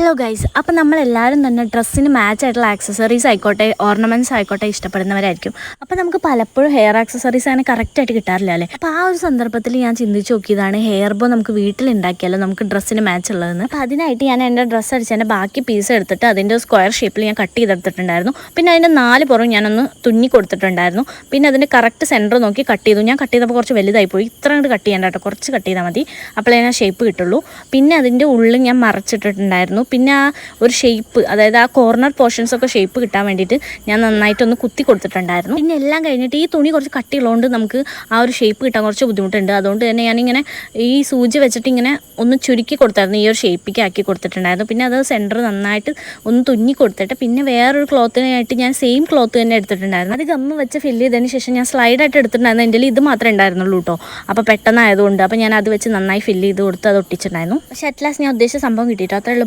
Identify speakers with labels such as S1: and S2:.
S1: Hello guys, അപ്പോൾ നമ്മളെല്ലാവരും തന്നെ ഡ്രസ്സിന് മാച്ച് ആയിട്ടുള്ള ആക്സസറീസ് ആയിക്കോട്ടെ, ഓർണമെൻറ്റ്സ് ആയിക്കോട്ടെ ഇഷ്ടപ്പെടുന്നവരായിരിക്കും. അപ്പോൾ നമുക്ക് പലപ്പോഴും ഹെയർ ആക്സസറീസ് അങ്ങനെ കറക്റ്റായിട്ട് കിട്ടാറില്ല അല്ലേ. അപ്പോൾ ആ ഒരു സന്ദർഭത്തിൽ ഞാൻ ചിന്തിച്ച് നോക്കിയതാണ് ഹെയർ ബോ നമുക്ക് വീട്ടിലുണ്ടാക്കിയാലോ നമുക്ക് ഡ്രസ്സിന് മാച്ച് ഉള്ളതെന്ന്. അപ്പോൾ അതിനായിട്ട് ഞാൻ എൻ്റെ ഡ്രസ്സ് അടിച്ചതിൻ്റെ ബാക്കി പീസ് എടുത്തിട്ട് അതിൻ്റെ സ്ക്വയർ ഷേപ്പിൽ ഞാൻ കട്ട് ചെയ്തെടുത്തിട്ടുണ്ടായിരുന്നു. പിന്നെ അതിൻ്റെ 4 പുറം ഞാനൊന്ന് തുന്നി കൊടുത്തിട്ടുണ്ടായിരുന്നു. പിന്നെ അതിൻ്റെ കറക്റ്റ് സെൻറ്റർ നോക്കി കട്ട് ചെയ്തു. ഞാൻ കട്ട് ചെയ്തപ്പോൾ കുറച്ച് വലുതായി പോയി. ഇത്ര അങ്ങോട്ട് കട്ട് ചെയ്യേണ്ട കേട്ടോ, കുറച്ച് കട്ട് ചെയ്താൽ മതി, അപ്പോഴേ ഞാൻ ഷേപ്പ് കിട്ടുള്ളൂ. പിന്നെ അതിൻ്റെ ഉള്ളിൽ ഞാൻ മറച്ചിട്ടിട്ടുണ്ടായിരുന്നു. പിന്നെ ആ ഒരു ഷേപ്പ്, അതായത് ആ കോർണർ പോർഷൻസൊക്കെ ഷേപ്പ് കിട്ടാൻ വേണ്ടിയിട്ട് ഞാൻ നന്നായിട്ടൊന്ന് കുത്തി കൊടുത്തിട്ടുണ്ടായിരുന്നു. പിന്നെ എല്ലാം കഴിഞ്ഞിട്ട് ഈ തുണി കുറച്ച് കട്ടിയുള്ളതുകൊണ്ട് നമുക്ക് ആ ഒരു ഷേപ്പ് കിട്ടാൻ കുറച്ച് ബുദ്ധിമുട്ടുണ്ട്. അതുകൊണ്ട് തന്നെ ഞാനിങ്ങനെ ഈ സൂചി വെച്ചിട്ട് ഇങ്ങനെ ഒന്ന് ചുരുക്കി കൊടുത്തായിരുന്നു, ഈ ഒരു ഷേപ്പിക്ക് ആക്കി കൊടുത്തിട്ടുണ്ടായിരുന്നു. പിന്നെ അത് സെൻറ്റർ നന്നായിട്ട് ഒന്ന് തുന്നി കൊടുത്തിട്ട് പിന്നെ വേറൊരു ക്ലോത്തിനായിട്ട് ഞാൻ സെയിം ക്ലോത്ത് തന്നെ എടുത്തിട്ടുണ്ടായിരുന്നു. അത് ഗമ്മ് വെച്ച് ഫില്ല് ചെയ്തതിന് ശേഷം ഞാൻ സ്ലൈഡായിട്ട് എടുത്തിട്ടുണ്ടായിരുന്നു. എൻ്റെ ഇത് മാത്രമേ ഉണ്ടായിരുന്നുള്ളൂ കേട്ടോ. അപ്പോൾ പെട്ടെന്നായതുകൊണ്ട് അപ്പോൾ ഞാൻ അത് വെച്ച് നന്നായി ഫില്ല് ചെയ്ത് കൊടുത്ത് അത് ഒട്ടിച്ചിട്ടുണ്ടായിരുന്നു. പക്ഷേ അറ്റ്ലാസ്റ്റ് ഞാൻ ഉദ്ദേശിച്ച സംഭവം കിട്ടിയിട്ടോ, അത്രേ ഉള്ളൂ.